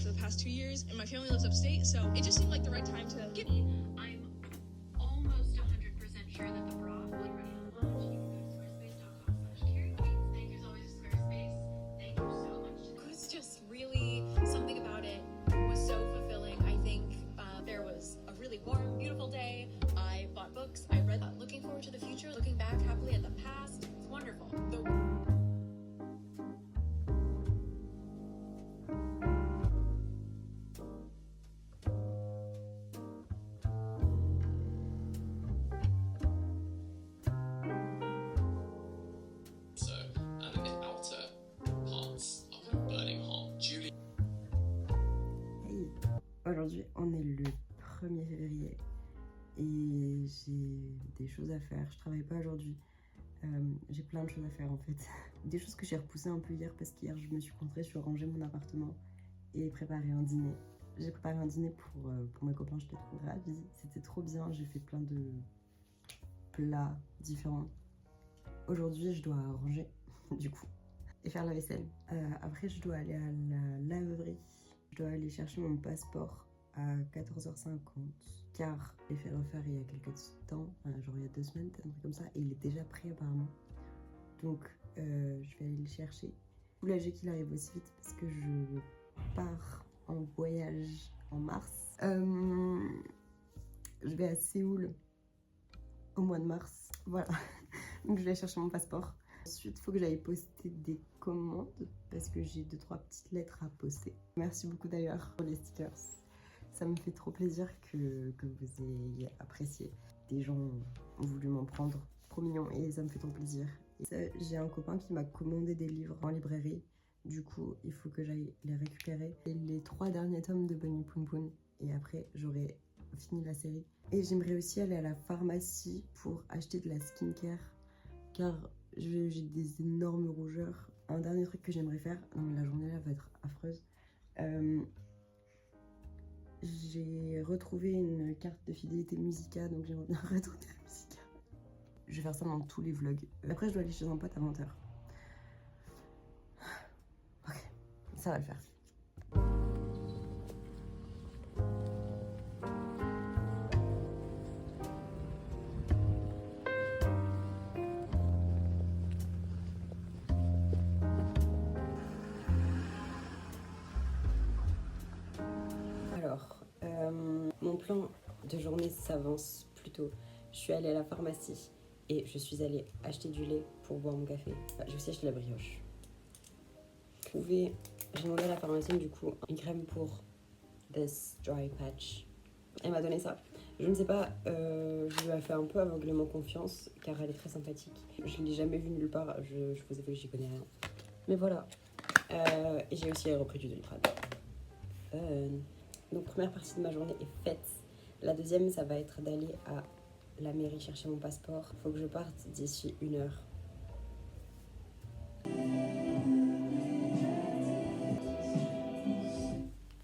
for the past 2 years, and my family lives upstate, so it just seemed like the right time to get. I'm almost 100% sure that the bra will be ready to launch. You can go to squarespace.com/carrybeats. Thank you as always to Squarespace. Thank you so much. It was just really something about it was so fulfilling. I think there was a really warm, beautiful day. I bought books. I read. Looking forward to the future. Looking back happily at the past. It's wonderful. Aujourd'hui, on est le 1er février et j'ai des choses à faire. Je travaille pas aujourd'hui. J'ai plein de choses à faire en fait. Des choses que j'ai repoussées un peu hier parce qu'hier je me suis concentrée sur ranger mon appartement et préparer un dîner. J'ai préparé un dîner pour mes copains, j'étais trop ravie. C'était trop bien, j'ai fait plein de plats différents. Aujourd'hui, je dois ranger du coup et faire la vaisselle. Après, je dois aller à la laverie. Je dois aller chercher mon passeport à 14h50 car je l'ai fait refaire il y a quelques temps, genre il y a 2 semaines, un truc comme ça, et il est déjà prêt apparemment. Donc je vais aller le chercher. Soulagée qu'il arrive aussi vite parce que je pars en voyage en mars. Je vais à Séoul au mois de mars, voilà. Donc je vais aller chercher mon passeport. Ensuite, il faut que j'aille poster des commandes parce que j'ai 2-3 petites lettres à poster. Merci beaucoup d'ailleurs pour les stickers. Ça me fait trop plaisir que vous ayez apprécié. Des gens ont voulu m'en prendre. Trop mignon et ça me fait trop plaisir. J'ai un copain qui m'a commandé des livres en librairie. Du coup, il faut que j'aille les récupérer. Et les 3 derniers tomes de Bunny Poon Poon. Et après, j'aurai fini la série. Et j'aimerais aussi aller à la pharmacie pour acheter de la skincare. Car j'ai des énormes rougeurs. Un dernier truc que j'aimerais faire, non mais la journée là va être affreuse. J'ai retrouvé une carte de fidélité Musica, donc j'aimerais bien retourner à Musica. Je vais faire ça dans tous les vlogs. Après je dois aller chez un pote à 20h. Ok, ça va le faire. Alors, mon plan de journée s'avance plutôt. Je suis allée à la pharmacie et je suis allée acheter du lait pour boire mon café. J'ai aussi acheté la brioche. J'ai demandé à la pharmacienne du coup une crème pour This Dry Patch. Elle m'a donné ça. Je ne sais pas, je lui ai fait un peu aveuglément confiance car elle est très sympathique. Je ne l'ai jamais vue nulle part, je vous avoue que j'y connais rien. Mais voilà. Et j'ai aussi repris du Doliprane. Fun. Donc première partie de ma journée est faite. La deuxième, ça va être d'aller à la mairie chercher mon passeport. Faut que je parte d'ici 1 heure.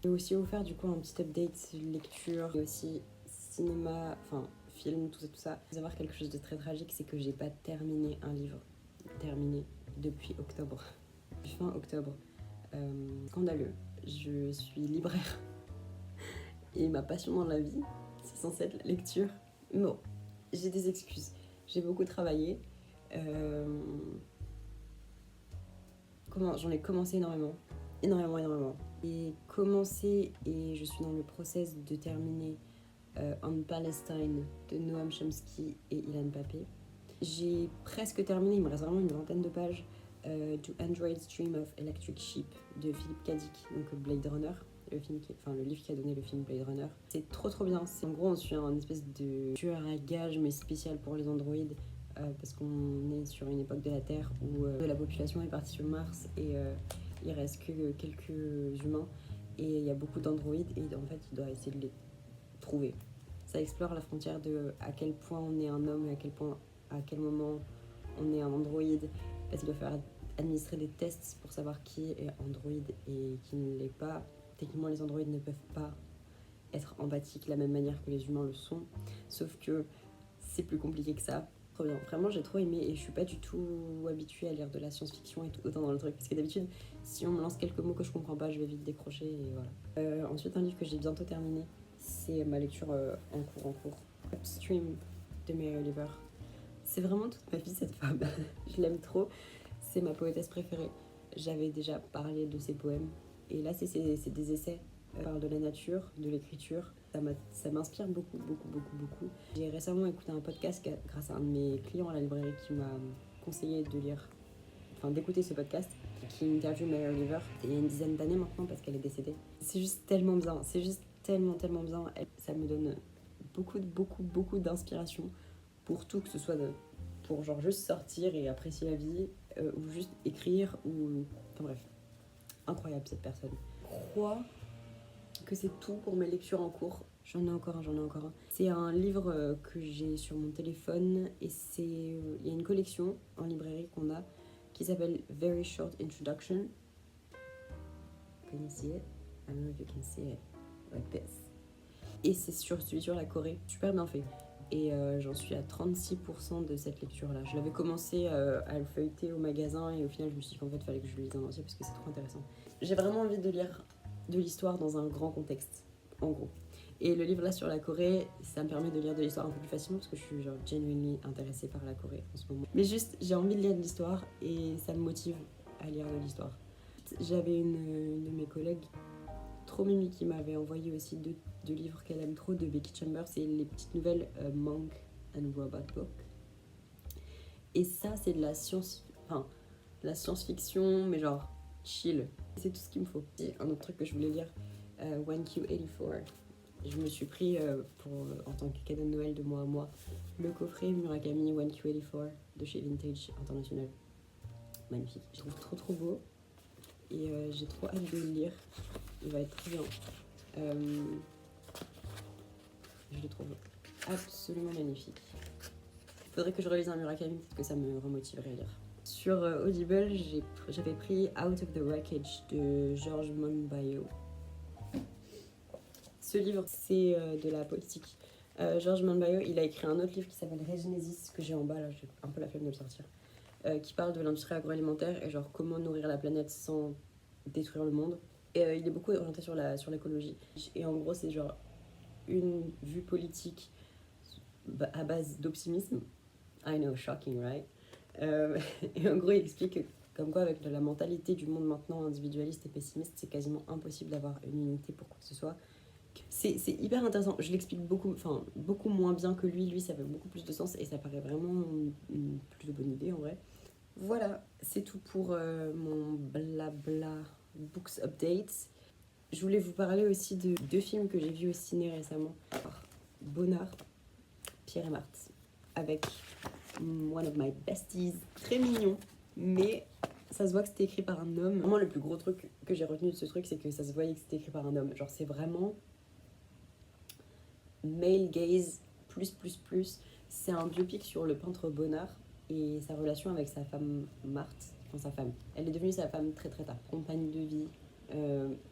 Je vais aussi vous faire du coup un petit update lecture et aussi cinéma, enfin film, tout ça. Faut savoir quelque chose de très tragique, c'est que j'ai pas terminé un livre. Terminé depuis octobre. Fin octobre. Scandaleux. Je suis libraire. Et ma passion dans la vie, c'est censé être la lecture. Mais bon, j'ai des excuses. J'ai beaucoup travaillé. J'en ai commencé énormément. Et commencé, et je suis dans le process de terminer On Palestine de Noam Chomsky et Ilan Pappé. J'ai presque terminé, il me reste vraiment une 20aine de pages. Do Androids Dream of Electric Sheep de Philippe K. Dick, donc Blade Runner, le livre qui a donné le film Blade Runner. C'est trop bien. En gros, on suit un espèce de tueur à gages mais spécial pour les androïdes parce qu'on est sur une époque de la Terre où la population est partie sur Mars et il reste que quelques humains et il y a beaucoup d'androïdes et en fait il doit essayer de les trouver. Ça explore la frontière de à quel point on est un homme et à quel moment on est un androïde, parce qu'il doit faire administrer des tests pour savoir qui est androïde et qui ne l'est pas. Techniquement, les androïdes ne peuvent pas être empathiques de la même manière que les humains le sont, sauf que c'est plus compliqué que ça. Trop bien, vraiment j'ai trop aimé et je suis pas du tout habituée à lire de la science-fiction et tout autant dans le truc, parce que d'habitude si on me lance quelques mots que je comprends pas, je vais vite décrocher et voilà. Ensuite, un livre que j'ai bientôt terminé, c'est ma lecture en cours. Upstream de Mary Oliver. C'est vraiment toute ma vie cette femme. Je l'aime trop. C'est ma poétesse préférée. J'avais déjà parlé de ses poèmes. Et là, c'est des essais. Elle parle de la nature, de l'écriture. Ça m'inspire beaucoup. J'ai récemment écouté un podcast grâce à un de mes clients à la librairie qui m'a conseillé d'écouter ce podcast, qui interviewe Mary Oliver il y a une dizaine d'années maintenant parce qu'elle est décédée. C'est juste tellement bien. C'est juste tellement bien. Ça me donne beaucoup d'inspiration pour tout, que ce soit pour genre juste sortir et apprécier la vie, ou juste écrire, ou... Enfin bref, incroyable cette personne. Je crois que c'est tout pour mes lectures en cours. J'en ai encore un. C'est un livre que j'ai sur mon téléphone et il y a une collection en librairie qu'on a qui s'appelle Very Short Introduction. Can you see it? I don't know if you can see it like this. Et c'est celui sur la Corée, super bien fait. Et j'en suis à 36% de cette lecture-là. Je l'avais commencé à le feuilleter au magasin et au final je me suis dit qu'en fait il fallait que je le lise en entier parce que c'est trop intéressant. J'ai vraiment envie de lire de l'histoire dans un grand contexte, en gros. Et le livre là sur la Corée, ça me permet de lire de l'histoire un peu plus facilement parce que je suis genre genuinely intéressée par la Corée en ce moment. Mais juste, j'ai envie de lire de l'histoire et ça me motive à lire de l'histoire. J'avais une de mes collègues trop mimi qui m'avait envoyé aussi deux livres qu'elle aime trop de Becky Chambers, c'est les petites nouvelles Monk and Robot Book. Et ça, c'est de la science-fiction, mais genre chill. C'est tout ce qu'il me faut. Et un autre truc que je voulais lire, 1Q84. Je me suis pris, en tant que cadeau de Noël de moi à moi, le coffret Murakami 1Q84 de chez Vintage International. Magnifique. Je trouve trop beau. Et j'ai trop hâte de le lire. Il va être très bien. Je le trouve absolument magnifique. Il faudrait que je relise un Murakami, peut-être que ça me remotiverait à lire. Sur Audible, j'avais pris Out of the Wreckage de Georges Monbiot. Ce livre, c'est de la politique. Georges Monbiot, il a écrit un autre livre qui s'appelle Regenesis, que j'ai en bas, là, j'ai un peu la flemme de le sortir, qui parle de l'industrie agroalimentaire et genre comment nourrir la planète sans détruire le monde. Et il est beaucoup orienté sur l'écologie. Et en gros, c'est genre une vue politique à base d'optimisme. I know, shocking, right? Et en gros, il explique que, comme quoi, avec la mentalité du monde maintenant individualiste et pessimiste, c'est quasiment impossible d'avoir une unité pour quoi que ce soit. C'est hyper intéressant. Je l'explique beaucoup moins bien que lui. Lui, ça fait beaucoup plus de sens et ça paraît vraiment une plutôt bonne idée en vrai. Voilà, c'est tout pour mon blabla books updates. Je voulais vous parler aussi de 2 films que j'ai vus au ciné récemment. Bonnard, Pierre et Marthe, avec one of my besties, très mignon, mais ça se voit que c'était écrit par un homme. Vraiment, le plus gros truc que j'ai retenu de ce truc, c'est que ça se voyait que c'était écrit par un homme. Genre, c'est vraiment male gaze plus. C'est un biopic sur le peintre Bonnard et sa relation avec sa femme Marthe. Enfin, sa femme. Elle est devenue sa femme très tard. Compagne de vie,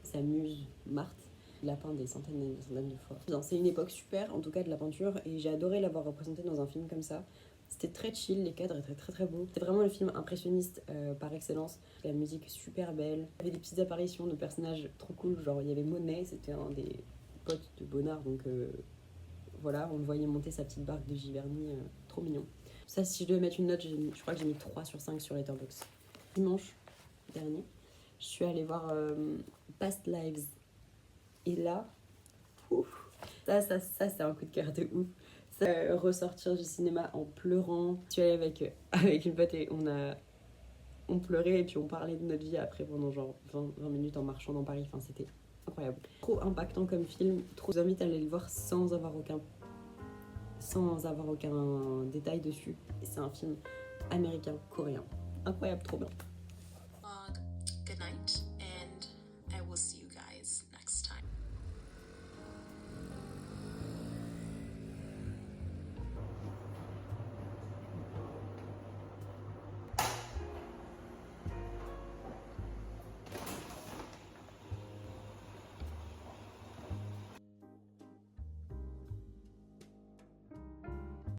sa muse Marthe. Il a peint des centaines et des centaines de fois. C'est une époque super, en tout cas de la peinture, et j'ai adoré l'avoir représenté dans un film comme ça. C'était très chill, les cadres étaient très beaux. C'était vraiment le film impressionniste par excellence. La musique super belle. Il y avait des petites apparitions de personnages trop cool, genre il y avait Monet, c'était un des potes de Bonnard, donc voilà, on le voyait monter sa petite barque de Giverny, trop mignon. Ça, si je devais mettre une note, je crois que j'ai mis 3 sur 5 sur Letterboxd. Dimanche dernier, je suis allée voir Past Lives. Et là, ça c'est un coup de cœur de ouf. Ça, ressortir du cinéma en pleurant. Je suis allée avec une pote et on pleurait et puis on parlait de notre vie après pendant genre 20 minutes en marchant dans Paris. Enfin, c'était incroyable. Trop impactant comme film. Trop invite à aller le voir sans avoir aucun détail dessus. Et c'est un film américain-coréen. Incroyable, trop bien.